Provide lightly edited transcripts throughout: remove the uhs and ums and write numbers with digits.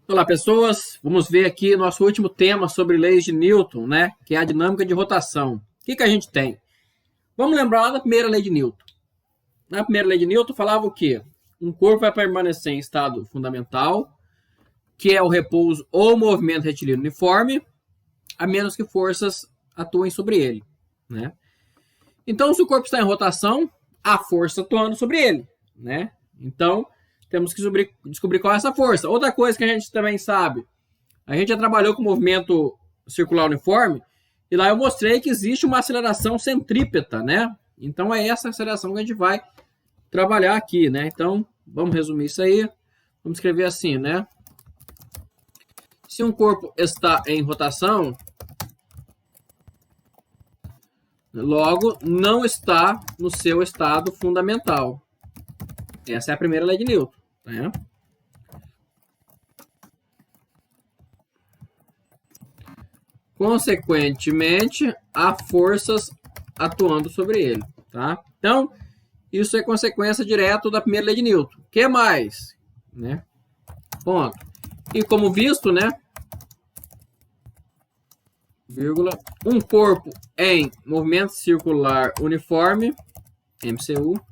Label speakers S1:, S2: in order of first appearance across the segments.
S1: Olá, pessoas. Vamos ver aqui nosso último tema sobre leis de Newton, né? Que é a dinâmica de rotação. O que a gente tem? Vamos lembrar lá da primeira lei de Newton. Na primeira lei de Newton falava o quê? Um corpo vai permanecer em estado fundamental, que é o repouso ou movimento retilíneo uniforme, a menos que forças atuem sobre ele, né? Então, se o corpo está em rotação, há força atuando sobre ele, né? Então, temos que descobrir qual é essa força. Outra coisa que a gente também sabe, a gente já trabalhou com movimento circular uniforme, e lá eu mostrei que existe uma aceleração centrípeta, né? Então, é essa aceleração que a gente vai trabalhar aqui, né? Então, vamos resumir isso aí. Vamos escrever assim, né? Se um corpo está em rotação, logo não está no seu estado fundamental. Essa é a primeira lei de Newton, né? Consequentemente, há forças atuando sobre ele, tá? Então, isso é consequência direta da primeira lei de Newton. O que mais? Né? Ponto. E como visto, né? Vírgula, um corpo em movimento circular uniforme, MCU,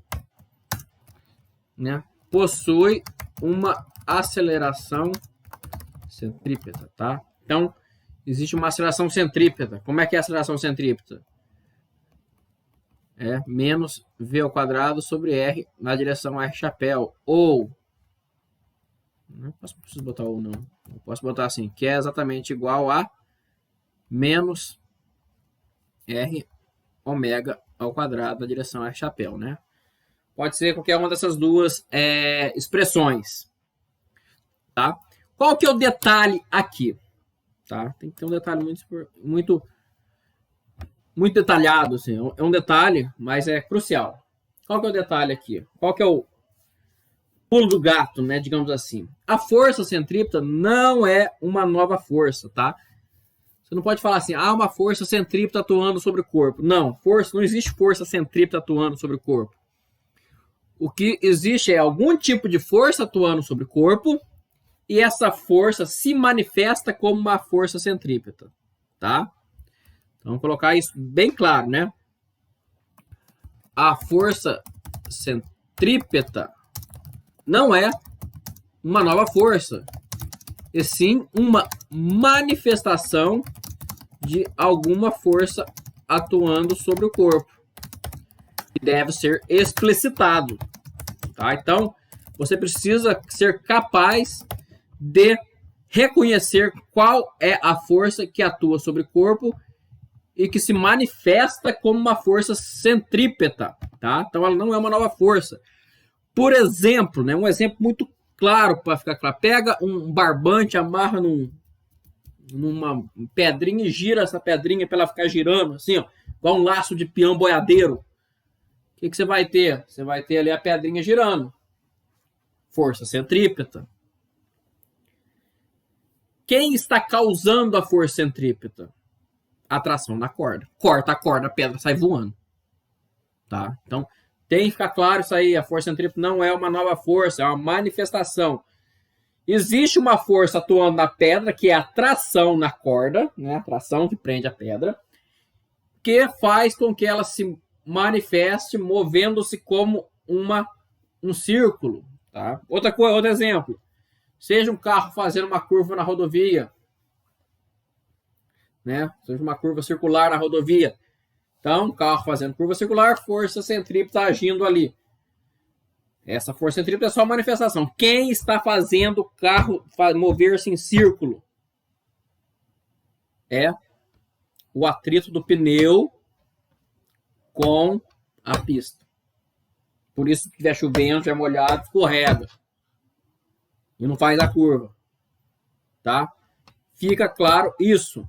S1: né? Possui uma aceleração centrípeta, tá? Então, existe uma aceleração centrípeta. Como é que é a aceleração centrípeta? É menos V ao quadrado sobre R na direção R chapéu. Ou, não preciso botar ou não. Eu posso botar assim, que é exatamente igual a menos R ômega ao quadrado na direção R chapéu, né? Pode ser qualquer uma dessas duas expressões, tá? Qual que é o detalhe aqui? Tá? Tem que ter um detalhe muito detalhado, assim. É um detalhe, mas é crucial. Qual que é o detalhe aqui? Qual que é o pulo do gato, né? Digamos assim. A força centrípeta não é uma nova força, tá? Você não pode falar assim, uma força centrípeta atuando sobre o corpo. Não, não existe força centrípeta atuando sobre o corpo. O que existe é algum tipo de força atuando sobre o corpo e essa força se manifesta como uma força centrípeta, tá? Então, vamos colocar isso bem claro, né? A força centrípeta não é uma nova força, e sim uma manifestação de alguma força atuando sobre o corpo, que deve ser explicitado, tá? Então, você precisa ser capaz de reconhecer qual é a força que atua sobre o corpo e que se manifesta como uma força centrípeta, tá? Então, ela não é uma nova força. Por exemplo, né, um exemplo muito claro para ficar claro. Pega um barbante, amarra numa pedrinha e gira essa pedrinha para ela ficar girando, assim, ó, igual um laço de peão boiadeiro. O que você vai ter? Você vai ter ali a pedrinha girando. Força centrípeta. Quem está causando a força centrípeta? Atração na corda. Corta a corda, a pedra sai voando. Tá? Então, tem que ficar claro isso aí. A força centrípeta não é uma nova força, é uma manifestação. Existe uma força atuando na pedra, que é a tração na corda, né? A tração que prende a pedra, que faz com que ela se manifeste movendo-se como um círculo. Tá? Outro exemplo. Seja um carro fazendo uma curva na rodovia, né? Seja uma curva circular na rodovia. Então, carro fazendo curva circular, força centrípeta agindo ali. Essa força centrípeta é só manifestação. Quem está fazendo o carro mover-se em círculo? É o atrito do pneu com a pista. Por isso, se estiver chovendo, estiver molhado, escorrega. E não faz a curva. Tá? Fica claro isso.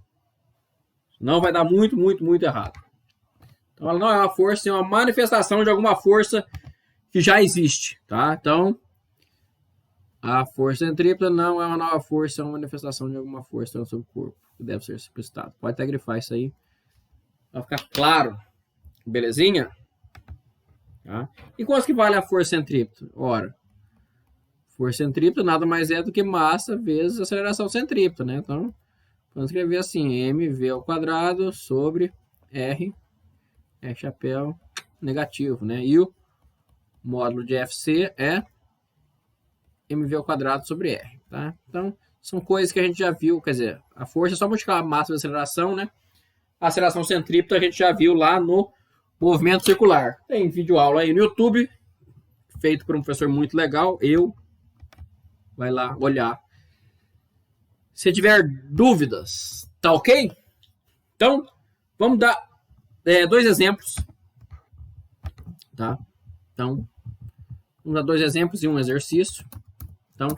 S1: Não vai dar muito, muito, muito errado. Então, ela não é uma força, é uma manifestação de alguma força que já existe, tá? Então, a força centrípeta não é uma nova força, é uma manifestação de alguma força no seu corpo, que deve ser explicitado. Pode até grifar isso aí, vai ficar claro. Belezinha? Tá? E quanto que vale a força centrípeta? Ora, Força centrípeta nada mais é do que massa vezes aceleração centrípeta, né? Então, vamos escrever assim, mv ao quadrado sobre r, chapéu negativo, né? E o módulo de Fc é mv ao quadrado sobre r, tá? Então, são coisas que a gente já viu, quer dizer, a força é só multiplicar a massa vezes a aceleração, né? A aceleração centrípeta a gente já viu lá no movimento circular. Tem vídeo aula aí no YouTube, feito por um professor muito legal, vai lá olhar. Se tiver dúvidas, tá ok? Então, vamos dar 2 exemplos. Tá? Então, vamos dar 2 exemplos e um exercício. Então,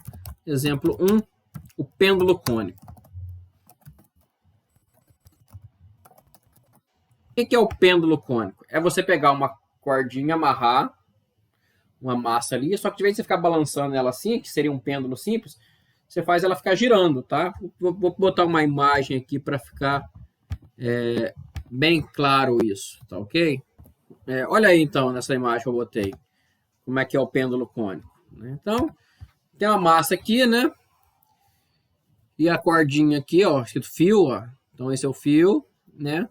S1: exemplo 1, o pêndulo cônico. O que é o pêndulo cônico? É você pegar uma cordinha, amarrar uma massa ali, só que de vez de você ficar balançando ela assim, que seria um pêndulo simples, você faz ela ficar girando, tá? Vou botar uma imagem aqui para ficar bem claro isso, tá ok? Olha aí então nessa imagem que eu botei, como é que é o pêndulo cônico, né? Então, tem uma massa aqui, né? E a cordinha aqui, ó, escrito fio, ó. Então esse é o fio, né?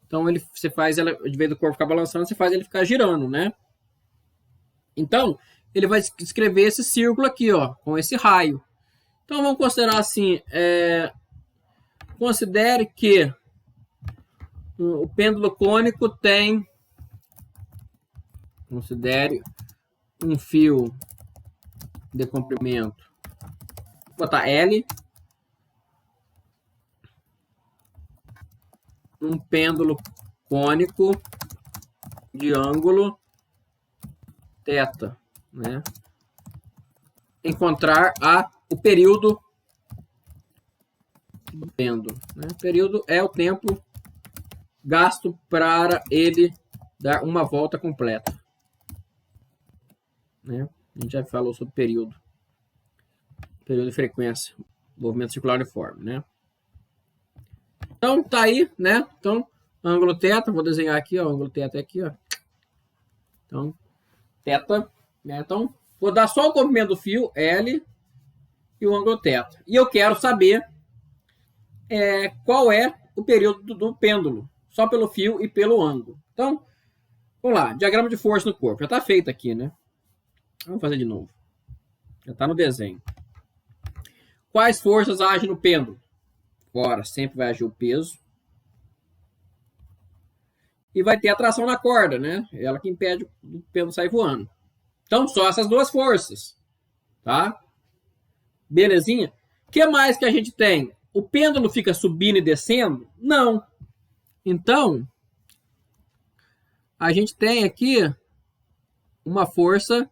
S1: Então você faz ela, de vez do corpo ficar balançando, você faz ele ficar girando, né? Então, ele vai escrever esse círculo aqui, ó, com esse raio. Então, vamos considerar assim, considere que o pêndulo cônico tem, considere um fio de comprimento, vou botar L, um pêndulo cônico de ângulo θ, né? Encontrar o período do pêndulo, né? O período é o tempo gasto para ele dar uma volta completa, né? A gente já falou sobre período de frequência, movimento circular uniforme, né? Então tá aí, né? Então ângulo θ, vou desenhar aqui, ó, ângulo θ aqui, ó. Então θ, né? Então vou dar só o comprimento do fio L e o ângulo θ. E eu quero saber qual é o período do pêndulo, só pelo fio e pelo ângulo. Então, vamos lá, diagrama de força no corpo. Já está feito aqui, né? Vamos fazer de novo. Já está no desenho. Quais forças agem no pêndulo? Ora, sempre vai agir o peso. E vai ter a tração na corda, né? Ela que impede o pêndulo sair voando. Então, só essas duas forças. Tá? Belezinha? O que mais que a gente tem? O pêndulo fica subindo e descendo? Não. Então, a gente tem aqui uma força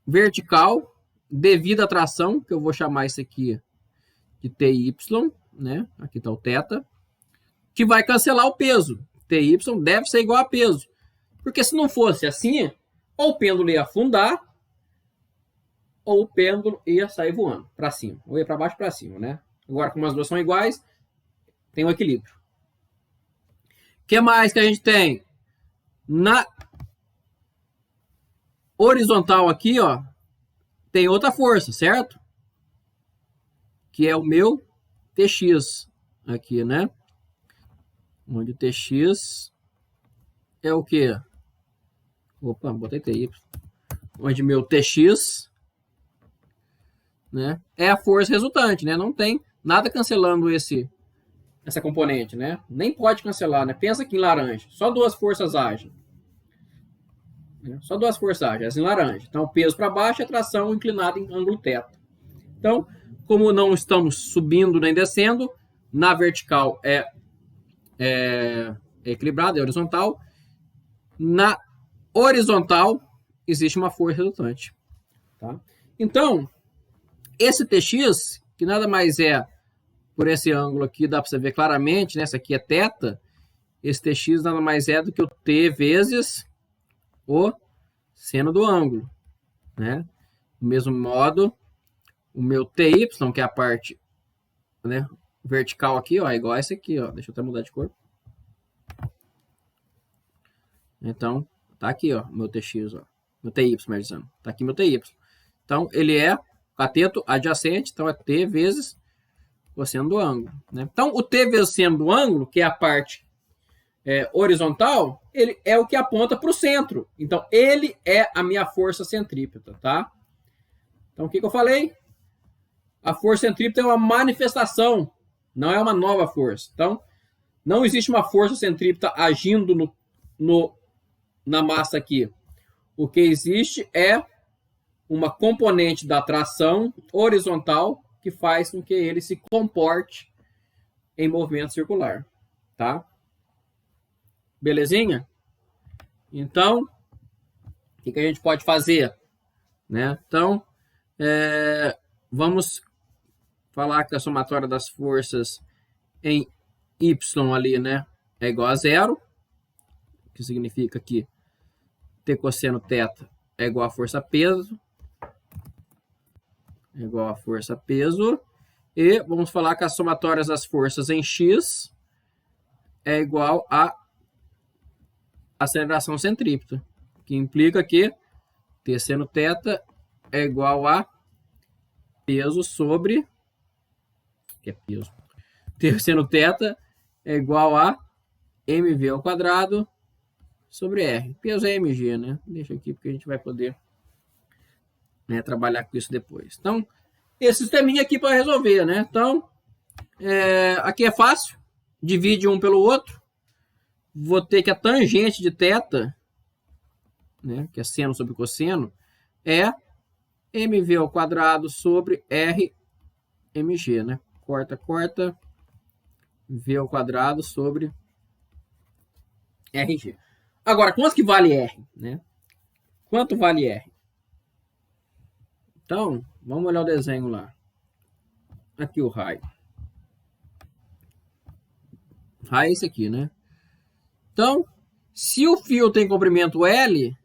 S1: vertical devido à tração, que eu vou chamar isso aqui de TY, né? Aqui está o θ, que vai cancelar o peso. TY deve ser igual a peso. Porque se não fosse assim, ou o pêndulo ia afundar, ou o pêndulo ia sair voando para cima, ou ia para baixo para cima, né? Agora, como as duas são iguais, tem um equilíbrio. O que mais que a gente tem? Na horizontal aqui, ó, tem outra força, certo? Que é o meu TX aqui, né? Onde o TX é o quê? Opa, botei TY. Onde meu TX, né, é a força resultante, né? Não tem nada cancelando essa componente, né? Nem pode cancelar, né? Pensa aqui em laranja. Só duas forças agem. Só duas forças agem, as em laranja. Então, peso para baixo e a tração inclinada em ângulo θ. Então, como não estamos subindo nem descendo, na vertical é equilibrado, é horizontal. Na horizontal existe uma força resultante. Tá? Então, esse TX, que nada mais é, por esse ângulo aqui, dá para você ver claramente, né? Essa aqui é θ, esse TX nada mais é do que o T vezes o seno do ângulo, né? Do mesmo modo, o meu TY, que é a parte, né, vertical aqui, ó, é igual a esse aqui, ó. Deixa eu até mudar de cor. Então, tá aqui, ó, o meu TX, ó. Meu TY, melhor dizendo. Tá aqui meu TY. Então, ele é cateto adjacente, então é T vezes cosseno do ângulo. Né? Então, o T vezes o seno do ângulo, que é a parte horizontal, ele é o que aponta para o centro. Então, ele é a minha força centrípeta, tá? Então, o que eu falei? A força centrípeta é uma manifestação, não é uma nova força. Então, não existe uma força centrípeta agindo na massa aqui. O que existe é uma componente da tração horizontal que faz com que ele se comporte em movimento circular, tá? Belezinha? Então, o que a gente pode fazer? Né? Então, vamos falar que a somatória das forças em Y ali, né, é igual a zero, que significa que T cosseno θ é igual a força peso, e vamos falar que as somatórias das forças em X é igual a aceleração centrípeta, que implica que T seno θ é igual a peso sobre, que é peso, T seno θ é igual a mv ao quadrado sobre R. Peso é mg, né? Deixa aqui porque a gente vai poder, né, trabalhar com isso depois. Então, esse sisteminha aqui para resolver, né? Então, aqui é fácil. Divide um pelo outro. Vou ter que a tangente de θ, né, que é seno sobre cosseno, é mv ao quadrado sobre R mg, né? Corta, v ao quadrado sobre RG. Agora, quanto que vale R? Né? Quanto vale R? Então, vamos olhar o desenho lá. Aqui o raio. Raio é esse aqui, né? Então, se o fio tem comprimento L,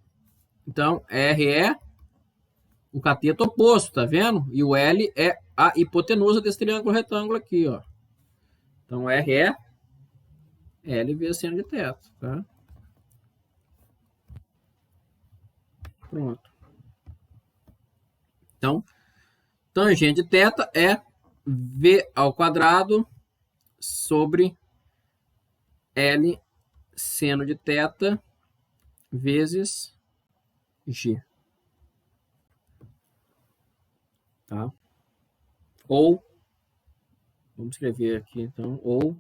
S1: então R é o cateto oposto, tá vendo? E o L é a hipotenusa desse triângulo retângulo aqui, ó. Então, R é L vezes seno de θ, tá? Pronto. Então, tangente de θ é V ao quadrado sobre L seno de θ vezes G. Tá? Ou, vamos escrever aqui então, ou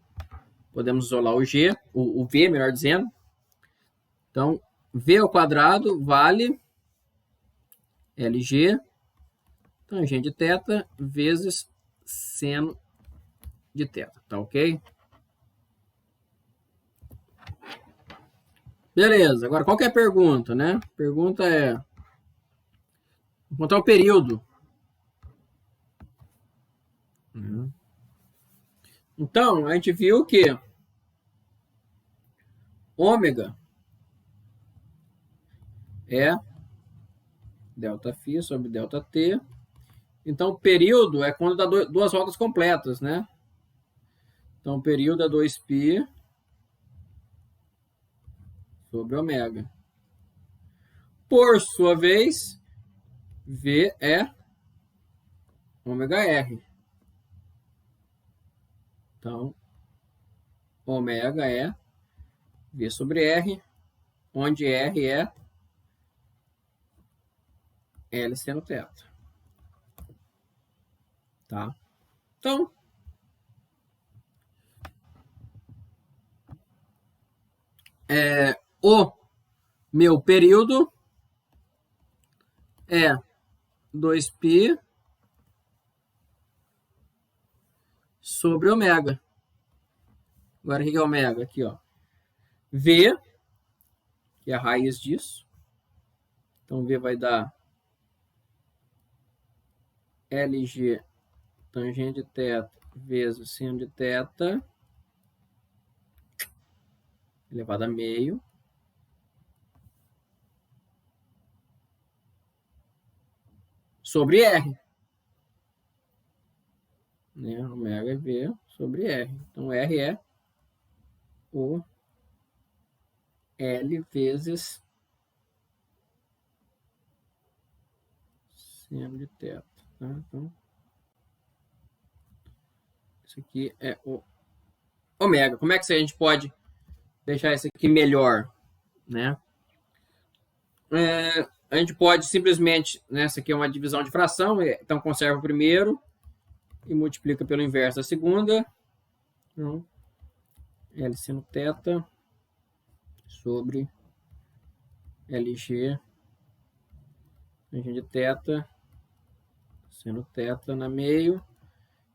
S1: podemos isolar o G, o V, melhor dizendo. Então, V ao quadrado vale LG tangente de θ vezes seno de θ, tá ok? Beleza, agora qual que é a pergunta, né? A pergunta é encontrar o período. Então, a gente viu que ômega é ΔΦ sobre ΔT. Então, período é quando dá duas voltas completas, né? Então, o período é 2π sobre ômega. Por sua vez, V é ômega R. Então, ômega é V sobre R, onde R é L seno θ. Tá? Então, o meu período é 2π sobre ômega. Agora, o que é ômega? Aqui, ó. V, que é a raiz disso. Então, V vai dar LG tangente de θ vezes seno de θ elevado a meio sobre R. Né? Ômega é V sobre R. Então, R é o L vezes seno de θ. Tá? Então, isso aqui é o ômega. Como é que a gente pode deixar isso aqui melhor, né? A gente pode simplesmente, né, essa aqui é uma divisão de fração, então conserva o primeiro e multiplica pelo inverso da segunda. Então, L seno θ sobre LG tangente de θ seno θ na meio.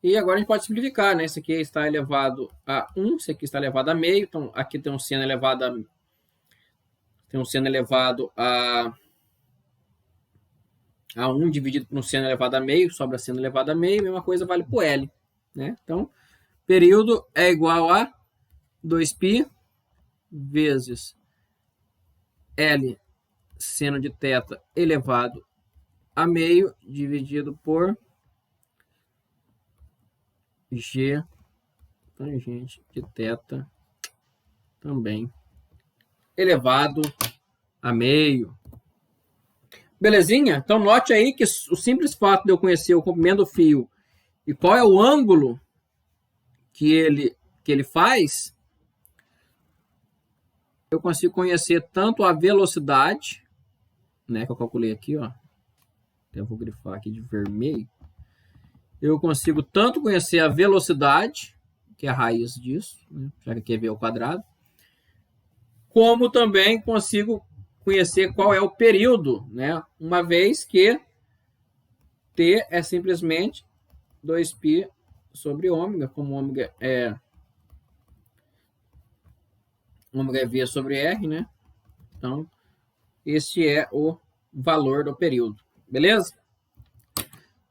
S1: E agora a gente pode simplificar, né? Esse aqui está elevado a 1, esse aqui está elevado a meio. Então, aqui tem um seno elevado a 1 dividido por um seno elevado a meio, sobra seno elevado a meio, mesma coisa vale para o L, né? Então, período é igual a 2π vezes L seno de θ elevado a meio dividido por G tangente de θ também elevado a meio. Belezinha? Então note aí que o simples fato de eu conhecer o comprimento do fio e qual é o ângulo que ele faz, eu consigo conhecer tanto a velocidade, né, que eu calculei aqui, ó. Eu vou grifar aqui de vermelho. Eu consigo tanto conhecer a velocidade, que é a raiz disso, né, já que aqui é v ao quadrado, como também consigo conhecer qual é o período, né, uma vez que T é simplesmente 2π sobre ômega, como ômega é V sobre R, né? Então, este é o valor do período, beleza?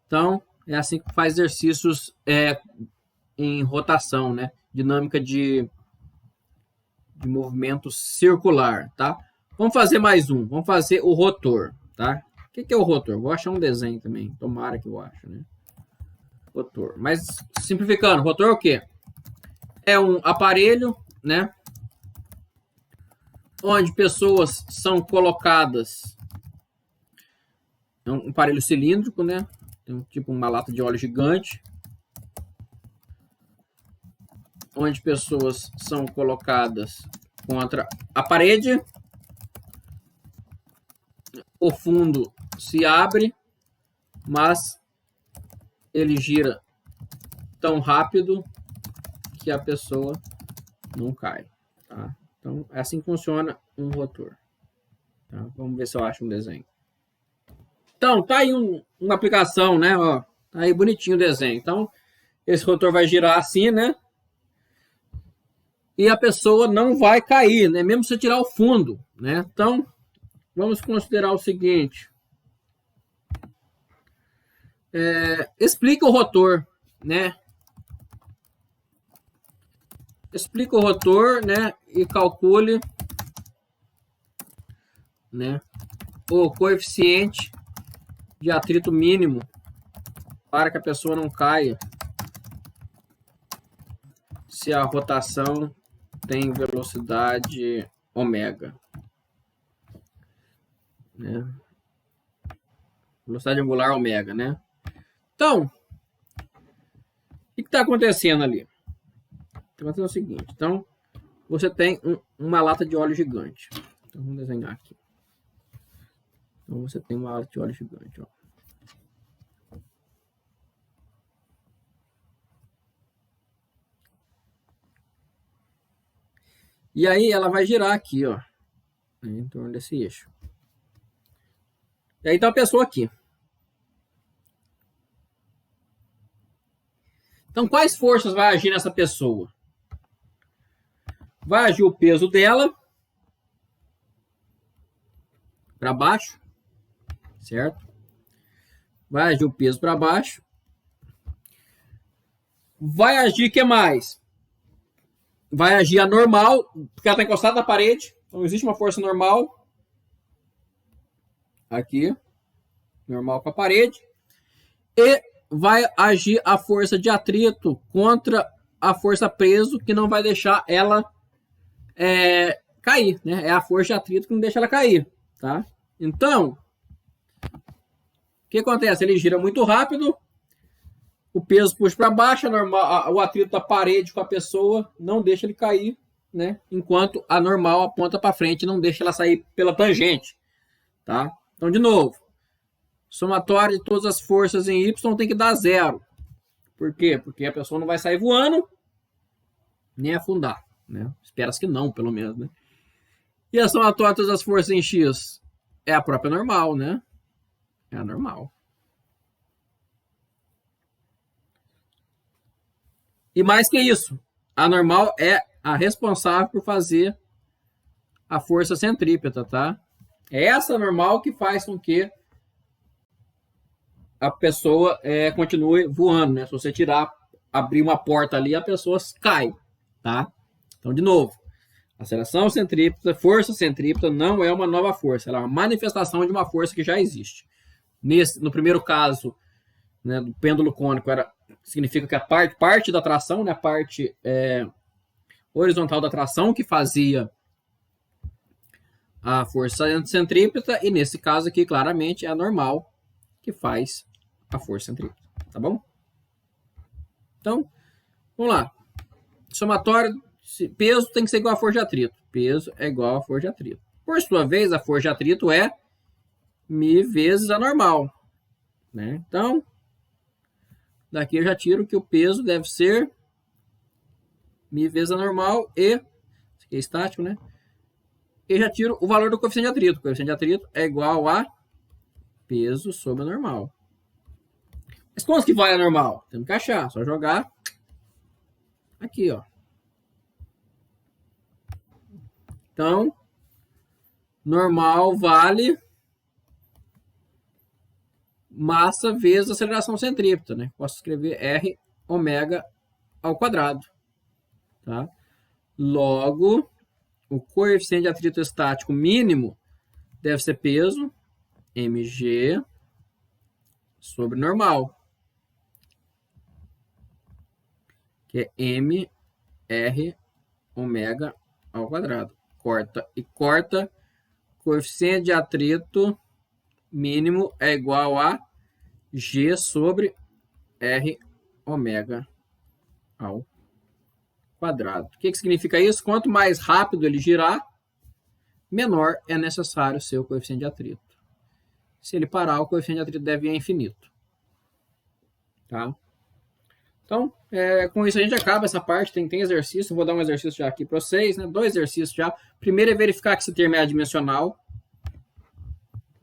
S1: Então, é assim que faz exercícios em rotação, né? Dinâmica de movimento circular, tá? Vamos fazer mais um. Vamos fazer o rotor, tá? O que é o rotor? Vou achar um desenho também. Tomara que eu ache, né? Rotor. Mas, simplificando, rotor é o quê? É um aparelho, né? Onde pessoas são colocadas... É um aparelho cilíndrico, né? Tem tipo uma lata de óleo gigante. Onde pessoas são colocadas contra a parede. O fundo se abre, mas ele gira tão rápido que a pessoa não cai. Tá? Então, é assim que funciona um rotor. Tá? Vamos ver se eu acho um desenho. Então, tá aí uma aplicação, né? Ó, tá aí bonitinho o desenho. Então, esse rotor vai girar assim, né? E a pessoa não vai cair, né? Mesmo se você tirar o fundo, né? Então, vamos considerar o seguinte. Explica o rotor, né? Explica o rotor, né? E calcule, né, o coeficiente de atrito mínimo para que a pessoa não caia se a rotação tem velocidade ômega, né? Velocidade angular ômega, né? Então, o que está acontecendo ali? Está acontecendo o seguinte. Então, você tem uma lata de óleo gigante. Então, vamos desenhar aqui. Então, você tem uma lata de óleo gigante, ó. E aí, ela vai girar aqui, ó, em torno desse eixo. E aí tá a pessoa aqui. Então, quais forças vai agir nessa pessoa? Vai agir o peso dela para baixo, certo? Vai agir o peso para baixo. Vai agir o que mais? Vai agir a normal, porque ela está encostada na parede. Então, existe uma força normal. Aqui. Normal com a parede. E vai agir a força de atrito contra a força preso, que não vai deixar ela cair, né? É a força de atrito que não deixa ela cair, tá? Então, que acontece? Ele gira muito rápido, o peso puxa para baixo, o atrito da parede com a pessoa não deixa ele cair, né? Enquanto a normal aponta para frente e não deixa ela sair pela tangente, tá? Então, de novo, somatório de todas as forças em Y tem que dar zero. Por quê? Porque a pessoa não vai sair voando nem afundar, né? Espera-se que não, pelo menos, né? E a somatória de todas as forças em X é a própria normal, né? É a normal. E mais que isso, a normal é a responsável por fazer a força centrípeta, tá? É essa normal que faz com que a pessoa continue voando, né? Se você abrir uma porta ali, a pessoa cai, tá? Então, de novo, aceleração centrípeta, força centrípeta não é uma nova força, ela é uma manifestação de uma força que já existe. No primeiro caso, né, do pêndulo cônico, significa que a parte da tração, né, a parte horizontal da tração que fazia a força centrípeta, e nesse caso aqui, claramente, é a normal que faz a força centrípeta, tá bom? Então, vamos lá. Somatório, peso tem que ser igual a força de atrito. Peso é igual a força de atrito. Por sua vez, a força de atrito é μ vezes a normal, né? Então, daqui eu já tiro que o peso deve ser μ vezes a normal e, isso aqui é estático, né? E já tiro o valor do coeficiente de atrito. O coeficiente de atrito é igual a peso sobre a normal. Mas quanto que vai a normal? Temos que achar. Só jogar aqui, ó. Então, normal vale massa vezes aceleração centrípeta, né? Posso escrever R ômega ao quadrado, tá? Logo, o coeficiente de atrito estático mínimo deve ser peso mg sobre normal, que é mr ômega ao quadrado. Corta e corta. Coeficiente de atrito mínimo é igual a G sobre R ômega ao quadrado. O que significa isso? Quanto mais rápido ele girar, menor é necessário ser o coeficiente de atrito. Se ele parar, o coeficiente de atrito deve ir a infinito. Tá? Então, com isso a gente acaba essa parte. Tem exercício. Vou dar um exercício já aqui para vocês, né? 2 exercícios já. Primeiro é verificar que esse termo é adimensional.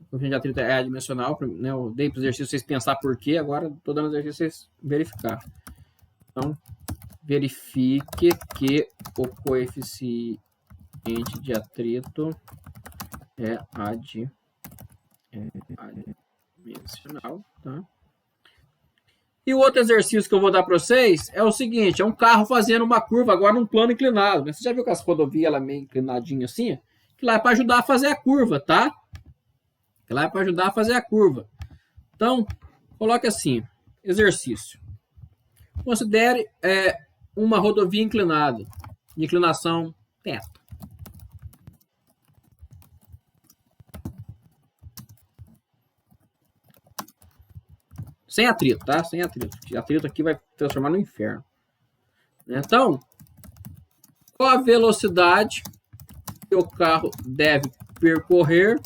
S1: O coeficiente de atrito é adimensional. Né? Eu dei para o exercício vocês pensar por quê. Agora estou dando o exercício para vocês verificar. Então, verifique que o coeficiente de atrito é adimensional. Tá? E o outro exercício que eu vou dar para vocês é o seguinte: é um carro fazendo uma curva agora num plano inclinado. Né? Você já viu que as rodovias ela é meio inclinadinha assim? Que lá é para ajudar a fazer a curva, tá? Que lá é para ajudar a fazer a curva. Então, coloque assim: exercício. Considere uma rodovia inclinada, de inclinação θ. Sem atrito, tá? Sem atrito. Atrito aqui vai transformar no inferno. Então, qual a velocidade que o carro deve percorrer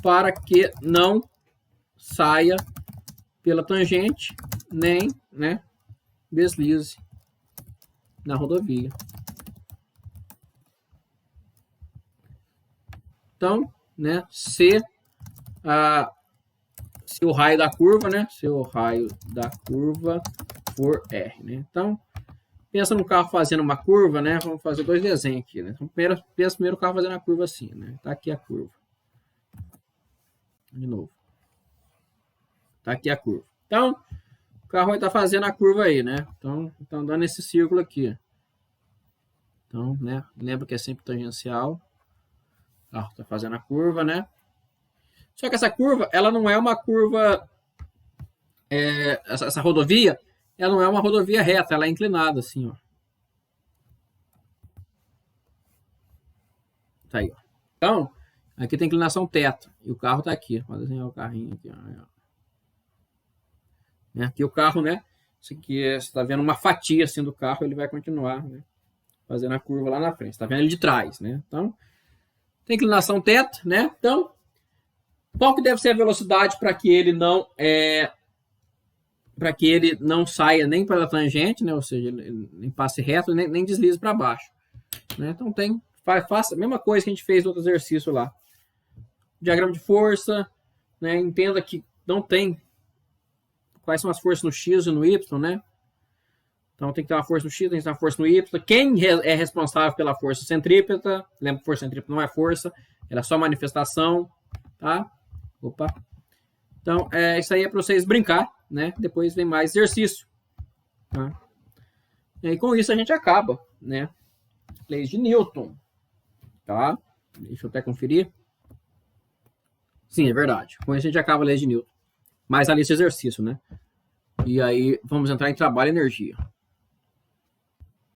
S1: para que não saia pela tangente, nem, né, deslize na rodovia. Então, né, se o raio da curva, né, se o raio da curva for R, né? Então, pensa no carro fazendo uma curva, né? Vamos fazer 2 desenhos aqui, né? Então, pensa primeiro o carro fazendo a curva assim, né? Tá aqui a curva. De novo. Tá aqui a curva. Então, o carro vai estar fazendo a curva aí, né? Então, dando esse círculo aqui. Então, né? Lembra que é sempre tangencial. O carro tá fazendo a curva, né? Só que essa curva, ela não é uma curva... essa rodovia, ela não é uma rodovia reta, ela é inclinada, assim, ó. Tá aí, ó. Então, aqui tem inclinação θ. E o carro tá aqui. Vou desenhar o carrinho aqui, ó. né? Aqui o carro, né? Isso aqui você está vendo uma fatia assim do carro, ele vai continuar, né, fazendo a curva lá na frente. Está vendo ele de trás, né? Então, tem inclinação θ, né? Então, qual que deve ser a velocidade para que ele não saia nem pela tangente, né? Ou seja, ele nem passe reto, nem deslize para baixo, né? Então faça a mesma coisa que a gente fez no outro exercício lá. Diagrama de força, né? Entenda que não tem quais são as forças no X e no Y, né? Então tem que ter uma força no X, tem que ter uma força no Y. Quem é responsável pela força centrípeta? Lembra que força centrípeta não é força, ela é só manifestação, tá? Opa. Então, isso aí é para vocês brincar, né? Depois vem mais exercício, tá? E aí, com isso a gente acaba, né? Leis de Newton, tá? Deixa eu até conferir. Sim, é verdade. Com isso a gente acaba a lei de Newton. Mais a lista de exercício, né? E aí vamos entrar em trabalho e energia.